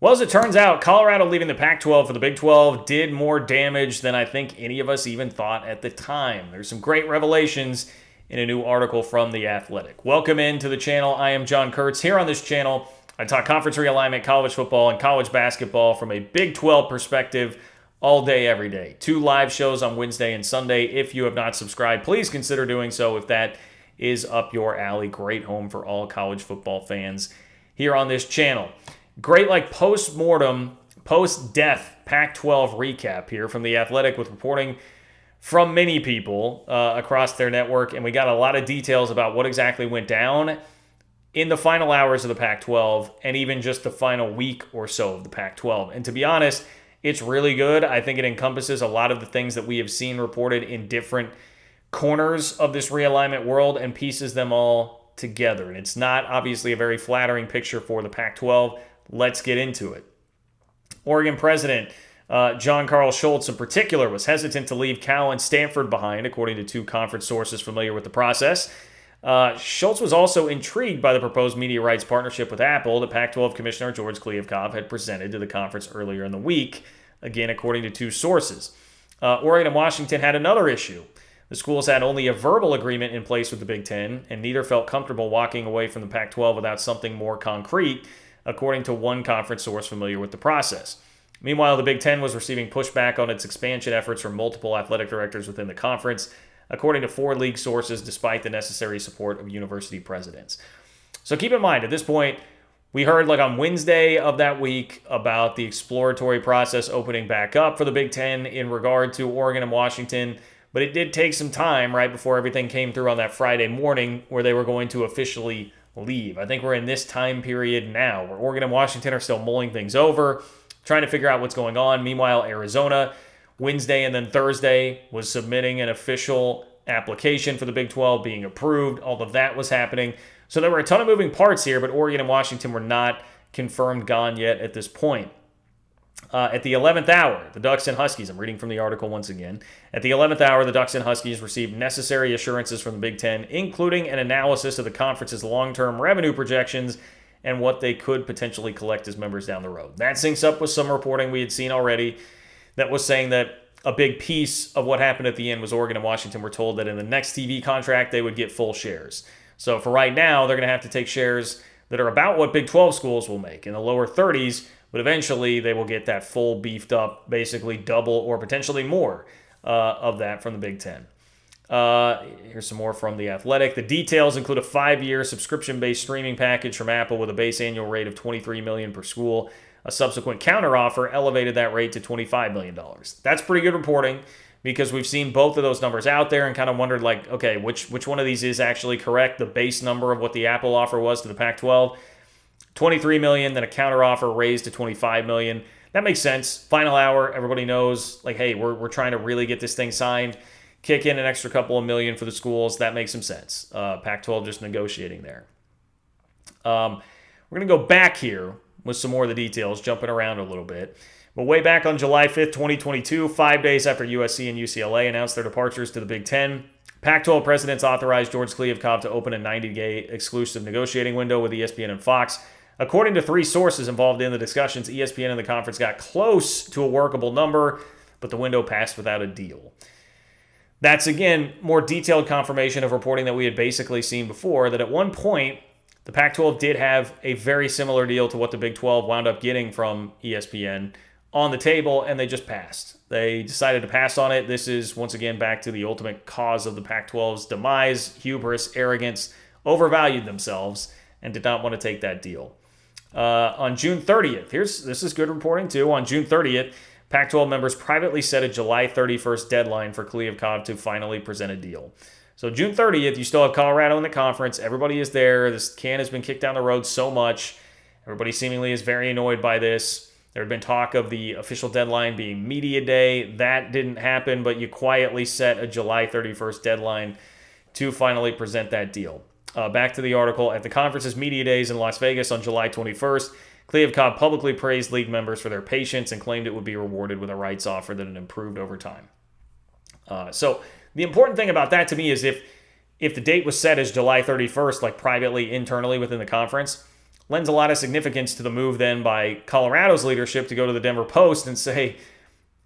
Well, as it turns out, Colorado leaving the Pac-12 for the Big 12 did more damage than I think any of us even thought at the time. There's some great revelations in a new article from The Athletic. Welcome into the channel. I am John Kurtz. Here on this channel, I talk conference realignment, college football, and college basketball from a Big 12 perspective all day, every day. 2 live shows on Wednesday and Sunday. If you have not subscribed, please consider doing so if that is up your alley. Great home for all college football fans here on this channel. Great, post-mortem, post-death Pac-12 recap here from The Athletic with reporting from many people across their network. And we got a lot of details about what exactly went down in the final hours of the Pac-12 and even just the final week or so of the Pac-12. And to be honest, it's really good. I think it encompasses a lot of the things that we have seen reported in different corners of this realignment world and pieces them all together. And it's not obviously a very flattering picture for the Pac-12. Let's get into it. Oregon President John Carl Schultz in particular was hesitant to leave Cal and Stanford behind, according to 2 conference sources familiar with the process. Schultz was also intrigued by the proposed media rights partnership with Apple that Pac-12 Commissioner George Kliavkoff had presented to the conference earlier in the week, again according to 2 sources. Oregon and Washington had another issue. The schools had only a verbal agreement in place with the Big Ten, and neither felt comfortable walking away from the Pac-12 without something more concrete, according to one conference source familiar with the process. Meanwhile, the Big Ten was receiving pushback on its expansion efforts from multiple athletic directors within the conference, according to 4 league sources, despite the necessary support of university presidents. So keep in mind, at this point, we heard on Wednesday of that week about the exploratory process opening back up for the Big Ten in regard to Oregon and Washington, but it did take some time right before everything came through on that Friday morning where they were going to officially leave. I think we're in this time period now where Oregon and Washington are still mulling things over, trying to figure out what's going on. Meanwhile, Arizona, Wednesday and then Thursday, was submitting an official application for the Big 12 being approved. All of that was happening. So there were a ton of moving parts here, but Oregon and Washington were not confirmed gone yet at this point. At the 11th hour, the Ducks and Huskies, I'm reading from the article once again. At the 11th hour, the Ducks and Huskies received necessary assurances from the Big Ten, including an analysis of the conference's long-term revenue projections and what they could potentially collect as members down the road. That syncs up with some reporting we had seen already that was saying that a big piece of what happened at the end was Oregon and Washington were told that in the next TV contract, they would get full shares. So for right now, they're going to have to take shares that are about what Big 12 schools will make in the lower 30s, but eventually they will get that full beefed up, basically double or potentially more of that from the Big Ten. Here's some more from The Athletic. The details include a 5-year subscription-based streaming package from Apple with a base annual rate of $23 million per school. A subsequent counteroffer elevated that rate to $25 million. That's pretty good reporting because we've seen both of those numbers out there and kind of wondered, okay, which one of these is actually correct? The base number of what the Apple offer was to the Pac-12, $23 million, then a counteroffer raised to $25 million. That makes sense. Final hour, everybody knows, hey, we're trying to really get this thing signed. Kick in an extra couple of million for the schools. That makes some sense. Pac-12 just negotiating there. We're going to go back here with some more of the details, jumping around a little bit. But way back on July 5th, 2022, 5 days after USC and UCLA announced their departures to the Big Ten, Pac-12 presidents authorized George Kliavkoff to open a 90-day exclusive negotiating window with ESPN and Fox. According to 3 sources involved in the discussions, ESPN and the conference got close to a workable number, but the window passed without a deal. That's, again, more detailed confirmation of reporting that we had basically seen before, that at one point, the Pac-12 did have a very similar deal to what the Big 12 wound up getting from ESPN on the table, and they just passed. They decided to pass on it. This is, once again, back to the ultimate cause of the Pac-12's demise, hubris, arrogance, overvalued themselves, and did not want to take that deal. On June 30th, this is good reporting too. On June 30th, Pac-12 members privately set a July 31st deadline for Kliavkoff to finally present a deal. So June 30th, you still have Colorado in the conference. Everybody is there. This can has been kicked down the road so much. Everybody seemingly is very annoyed by this. There had been talk of the official deadline being media day. That didn't happen, but you quietly set a July 31st deadline to finally present that deal. Back to the article. At the conference's media days in Las Vegas on July 21st, Kliavkoff publicly praised league members for their patience and claimed it would be rewarded with a rights offer that had improved over time. So the important thing about that to me is if the date was set as July 31st, privately, internally within the conference, lends a lot of significance to the move then by Colorado's leadership to go to the Denver Post and say,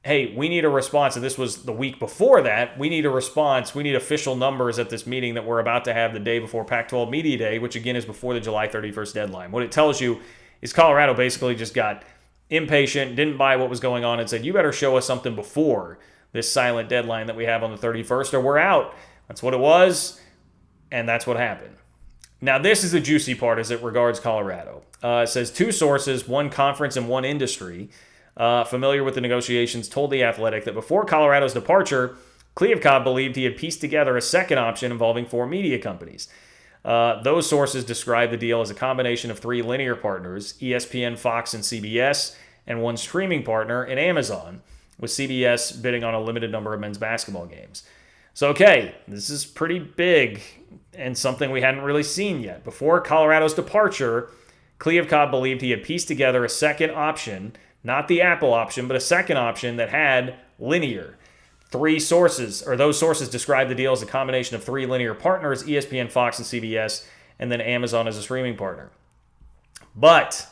hey, we need a response. And this was the week before that. We need a response. We need official numbers at this meeting that we're about to have the day before Pac-12 Media Day, which again is before the July 31st deadline. What it tells you is Colorado basically just got impatient, didn't buy what was going on, and said, you better show us something before this silent deadline that we have on the 31st or we're out. That's what it was, and that's what happened. Now, this is the juicy part as it regards Colorado. It says 2 sources, 1 conference and 1 industry, familiar with the negotiations, told The Athletic that before Colorado's departure, Kliavkoff believed he had pieced together a second option involving 4 media companies. Those sources describe the deal as a combination of 3 linear partners, ESPN, Fox, and CBS, and 1 streaming partner in Amazon, with CBS bidding on a limited number of men's basketball games. So, okay, this is pretty big and something we hadn't really seen yet. Before Colorado's departure, Kliavkoff believed he had pieced together a second option, not the Apple option, but a second option that had linear. 3 sources, or those sources describe the deal as a combination of 3 linear partners, ESPN, Fox, and CBS, and then Amazon as a streaming partner. But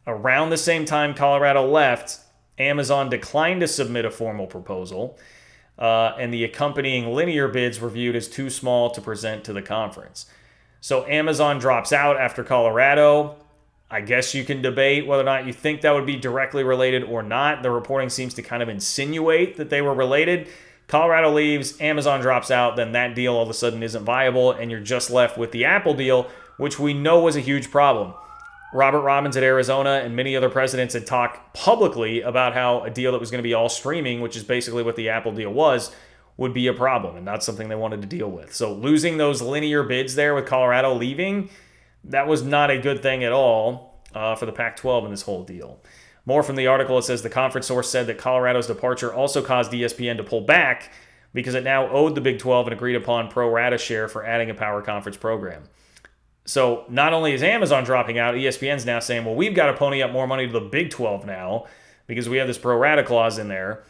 around the same time Colorado left, Amazon declined to submit a formal proposal, and the accompanying linear bids were viewed as too small to present to the conference. So Amazon drops out after Colorado. I guess you can debate whether or not you think that would be directly related or not. The reporting seems to kind of insinuate that they were related. Colorado leaves, Amazon drops out, then that deal all of a sudden isn't viable, and you're just left with the Apple deal, which we know was a huge problem. Robert Robbins at Arizona and many other presidents had talked publicly about how a deal that was going to be all streaming, which is basically what the Apple deal was, would be a problem and not something they wanted to deal with. So losing those linear bids there with Colorado leaving, that was not a good thing at all for the Pac-12 in this whole deal. More from the article, it says the conference source said that Colorado's departure also caused ESPN to pull back because it now owed the Big 12 an agreed upon pro rata share for adding a power conference program. So not only is Amazon dropping out, ESPN's now saying, well, we've got to pony up more money to the Big 12 now because we have this pro rata clause in there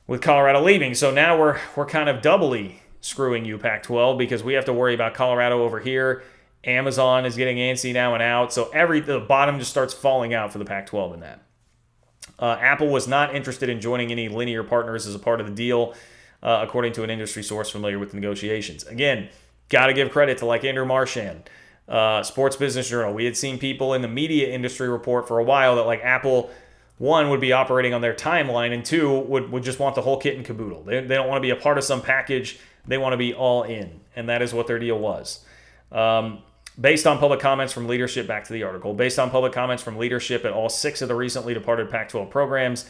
with Colorado leaving. So now we're kind of doubly screwing you, Pac-12, because we have to worry about Colorado over here. Amazon is getting antsy now and out. So the bottom just starts falling out for the Pac-12 in that. Apple was not interested in joining any linear partners as a part of the deal, according to an industry source familiar with the negotiations. Again, got to give credit to like Andrew Marchand, Sports Business Journal. We had seen people in the media industry report for a while that like Apple, 1, would be operating on their timeline, and 2, would just want the whole kit and caboodle. They don't want to be a part of some package. They want to be all in, and that is what their deal was. Based on public comments from leadership, back to the article, based on public comments from leadership at all 6 of the recently departed Pac-12 programs,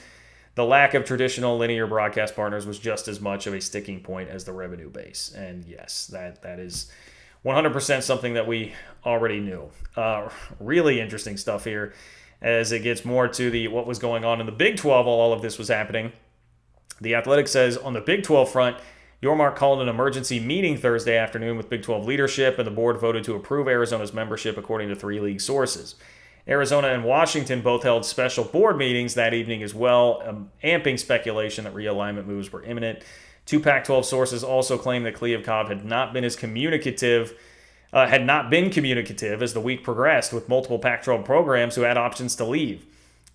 the lack of traditional linear broadcast partners was just as much of a sticking point as the revenue base. And yes, that is 100% something that we already knew. Really interesting stuff here as it gets more to what was going on in the Big 12 while all of this was happening. The Athletic says on the Big 12 front, Yormark called an emergency meeting Thursday afternoon with Big 12 leadership, and the board voted to approve Arizona's membership according to 3 league sources. Arizona and Washington both held special board meetings that evening as well, amping speculation that realignment moves were imminent. 2 Pac-12 sources also claim that Kliavkoff had not been communicative as the week progressed with multiple Pac-12 programs who had options to leave.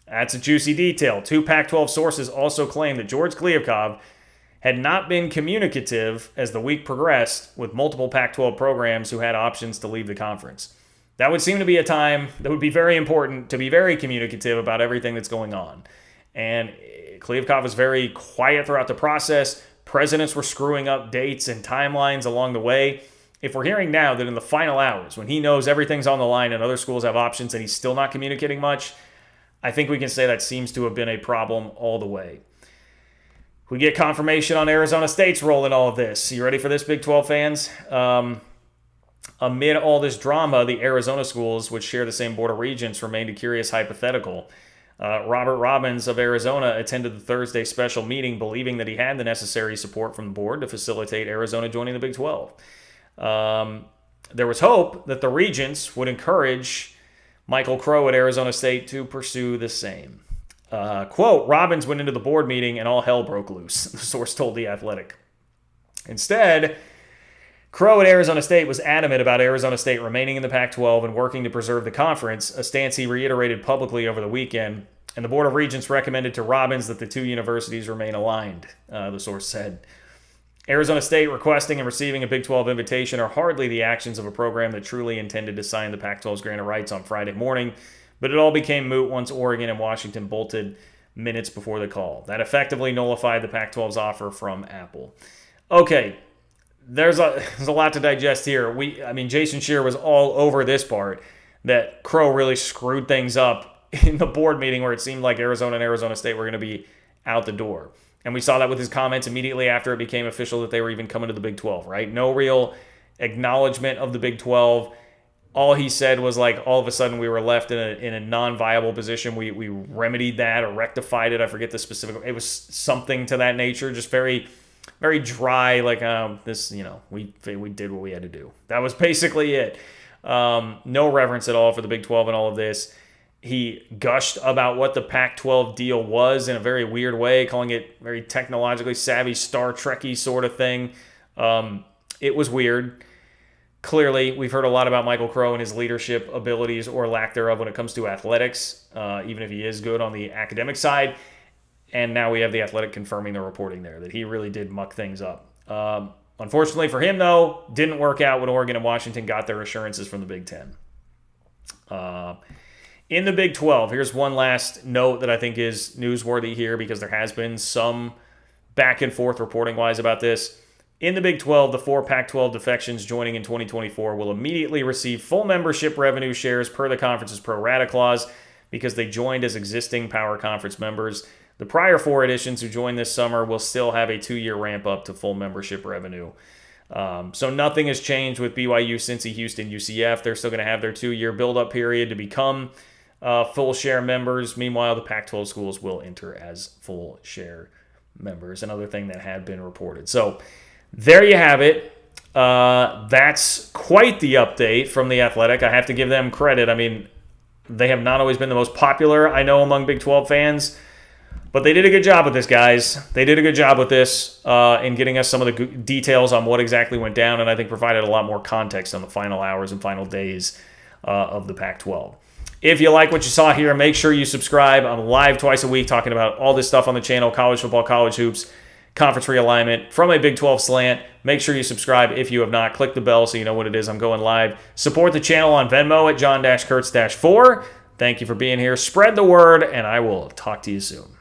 That's a juicy detail. 2 Pac-12 sources also claim that George Kliavkoff had not been communicative as the week progressed with multiple Pac-12 programs who had options to leave the conference. That would seem to be a time that would be very important to be very communicative about everything that's going on. And Kliavkoff was very quiet throughout the process. Presidents were screwing up dates and timelines along the way. If we're hearing now that in the final hours, when he knows everything's on the line and other schools have options and he's still not communicating much, I think we can say that seems to have been a problem all the way. We get confirmation on Arizona State's role in all of this. You ready for this, Big 12 fans? Amid all this drama, the Arizona schools, which share the same Board of Regents, remained a curious hypothetical. Robert Robbins of Arizona attended the Thursday special meeting believing that he had the necessary support from the board to facilitate Arizona joining the Big 12. There was hope that the Regents would encourage Michael Crowe at Arizona State to pursue the same. Quote, Robbins went into the board meeting and all hell broke loose, the source told The Athletic. Instead, Crowe at Arizona State was adamant about Arizona State remaining in the Pac-12 and working to preserve the conference, a stance he reiterated publicly over the weekend. And the Board of Regents recommended to Robbins that the two universities remain aligned, the source said. Arizona State requesting and receiving a Big 12 invitation are hardly the actions of a program that truly intended to sign the Pac-12's grant of rights on Friday morning, but it all became moot once Oregon and Washington bolted minutes before the call. That effectively nullified the Pac-12's offer from Apple. Okay, there's a lot to digest here. Jason Scheer was all over this part, that Crowe really screwed things up in the board meeting where it seemed like Arizona and Arizona State were going to be out the door. And we saw that with his comments immediately after it became official that they were even coming to the Big 12, right? No real acknowledgement of the Big 12. All he said was like, all of a sudden we were left in a non-viable position. We remedied that or rectified it. I forget the specific. It was something to that nature, just very, very dry. Like we did what we had to do. That was basically it. No reverence at all for the Big 12 and all of this. He gushed about what the Pac-12 deal was in a very weird way, calling it very technologically savvy, Star Trek-y sort of thing. It was weird. Clearly, we've heard a lot about Michael Crowe and his leadership abilities or lack thereof when it comes to athletics, even if he is good on the academic side. And now we have The Athletic confirming the reporting there, that he really did muck things up. Unfortunately for him, though, didn't work out when Oregon and Washington got their assurances from the Big Ten. In the Big 12, here's one last note that I think is newsworthy here because there has been some back and forth reporting-wise about this. In the Big 12, the 4 Pac-12 defections joining in 2024 will immediately receive full membership revenue shares per the conference's pro rata clause because they joined as existing Power Conference members. The prior 4 additions who joined this summer will still have a 2-year ramp-up to full membership revenue. So nothing has changed with BYU, Cincy, Houston, UCF. They're still going to have their 2-year build-up period to become full share members. Meanwhile, the Pac-12 schools will enter as full share members. Another thing that had been reported. So there you have it. That's quite the update from The Athletic. I have to give them credit. I mean, they have not always been the most popular, I know, among Big 12 fans. But they did a good job with this, guys. They did a good job with this in getting us some of the details on what exactly went down, and I think provided a lot more context on the final hours and final days of the Pac-12. If you like what you saw here, make sure you subscribe. I'm live twice a week talking about all this stuff on the channel, college football, college hoops, conference realignment from a Big 12 slant. Make sure you subscribe if you have not. Click the bell so you know when it is I'm going live. Support the channel on Venmo at John-Kurtz-4. Thank you for being here. Spread the word, and I will talk to you soon.